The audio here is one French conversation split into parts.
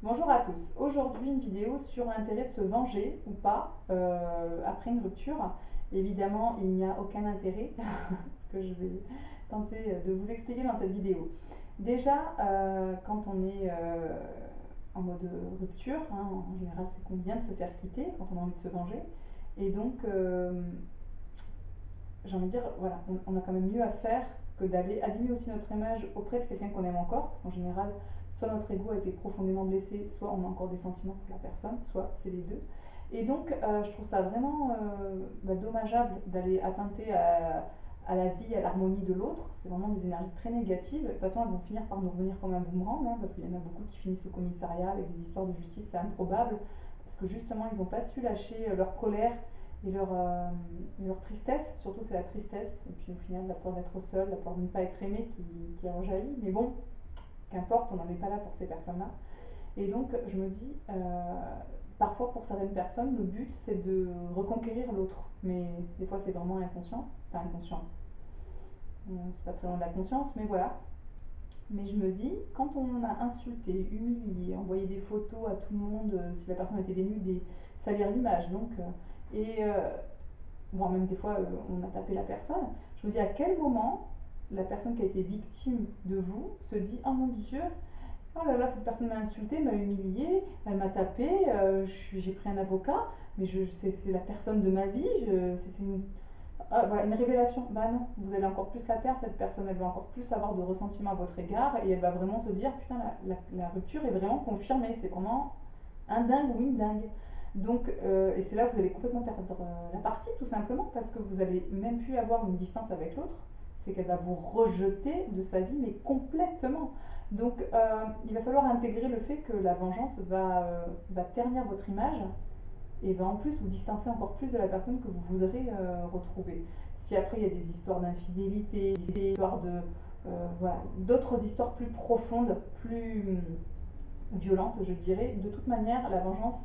Bonjour à tous. Aujourd'hui, une vidéo sur l'intérêt de se venger ou pas après une rupture. Évidemment, il n'y a aucun intérêt que je vais tenter de vous expliquer dans cette vidéo. Déjà, quand on est en mode rupture, hein, en général, c'est qu'on vient de se faire quitter quand on a envie de se venger. Et donc, j'ai envie de dire, voilà, on a quand même mieux à faire que d'aller abîmer aussi notre image auprès de quelqu'un qu'on aime encore, parce qu'en général, soit notre ego a été profondément blessé, soit on a encore des sentiments pour la personne, soit c'est les deux. Et donc, je trouve ça vraiment dommageable d'aller attenter à la vie, à l'harmonie de l'autre. C'est vraiment des énergies très négatives. De toute façon, elles vont finir par nous revenir comme un boomerang, hein, parce qu'il y en a beaucoup qui finissent au commissariat avec des histoires de justice, c'est improbable, parce que justement, ils n'ont pas su lâcher leur colère et leur tristesse. Surtout, c'est la tristesse. Et puis au final, la peur d'être seul, la peur de ne pas être aimé qui rejaillit. Mais bon, qu'importe, on n'en est pas là pour ces personnes-là. Et donc, je me dis, parfois pour certaines personnes, le but c'est de reconquérir l'autre. Mais des fois, c'est vraiment inconscient. Enfin, inconscient. C'est pas très loin de la conscience, mais voilà. Mais je me dis, quand on a insulté, humilié, envoyé des photos à tout le monde, si la personne était dénudée, salir l'image, donc, voire même des fois on a tapé la personne, je me dis à quel moment la personne qui a été victime de vous se dit oh mon Dieu, oh là là, cette personne m'a insulté, m'a humilié, elle m'a tapé, j'ai pris un avocat, mais c'est la personne de ma vie, c'était voilà, une révélation. Bah non, vous allez encore plus la perdre, cette personne, elle va encore plus avoir de ressentiment à votre égard et elle va vraiment se dire putain, la rupture est vraiment confirmée, c'est vraiment un dingue ou une dingue. Donc, et c'est là que vous allez complètement perdre la partie, tout simplement, parce que vous allez même plus avoir une distance avec l'autre. C'est qu'elle va vous rejeter de sa vie, mais complètement. Donc, il va falloir intégrer le fait que la vengeance va ternir votre image et va en plus vous distancer encore plus de la personne que vous voudrez retrouver. Si après il y a des histoires d'infidélité, des histoires voilà, d'autres histoires plus profondes, plus violente, je dirais, de toute manière, la vengeance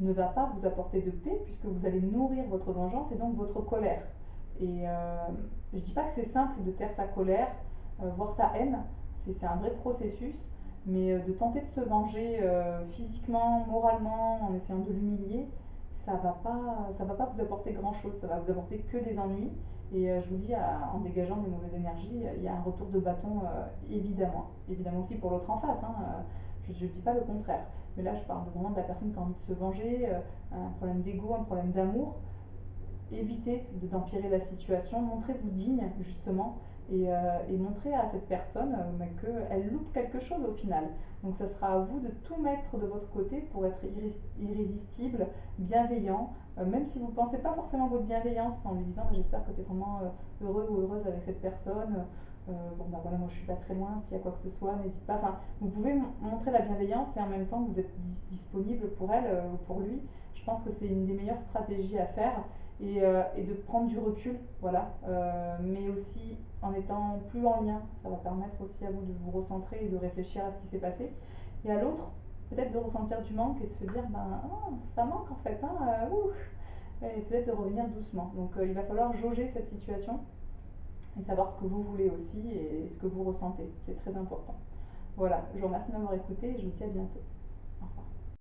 ne va pas vous apporter de paix puisque vous allez nourrir votre vengeance et donc votre colère. Et je dis pas que c'est simple de taire sa colère, voire sa haine, c'est un vrai processus, mais de tenter de se venger physiquement, moralement, en essayant de l'humilier, ça va pas vous apporter grand chose, ça va vous apporter que des ennuis. Et je vous dis, en dégageant des mauvaises énergies, il y a un retour de bâton évidemment. Évidemment aussi pour l'autre en face, hein, je ne dis pas le contraire. Mais là, je parle vraiment de la personne qui a envie de se venger, un problème d'ego, un problème d'amour. Évitez d'empirer la situation, montrez-vous digne, justement, et montrez à cette personne qu'elle loupe quelque chose au final. Donc, ça sera à vous de tout mettre de votre côté pour être irrésistible, bienveillant, même si vous ne pensez pas forcément votre bienveillance en lui disant j'espère que tu es vraiment heureux ou heureuse avec cette personne. Bon, bah voilà, moi je suis pas très loin, s'il y a quoi que ce soit, n'hésite pas. Enfin, vous pouvez montrer la bienveillance et en même temps vous êtes disponible pour elle ou pour lui. Je pense que c'est une des meilleures stratégies à faire et de prendre du recul, voilà, mais aussi en étant plus en lien. Ça va permettre aussi à vous de vous recentrer et de réfléchir à ce qui s'est passé. Et à l'autre, peut-être de ressentir du manque et de se dire, ben, oh, ça manque en fait, hein, et peut-être de revenir doucement. Donc il va falloir jauger cette situation et savoir ce que vous voulez aussi et ce que vous ressentez. C'est très important. Voilà, je vous remercie de m'avoir écouté et je vous dis à bientôt.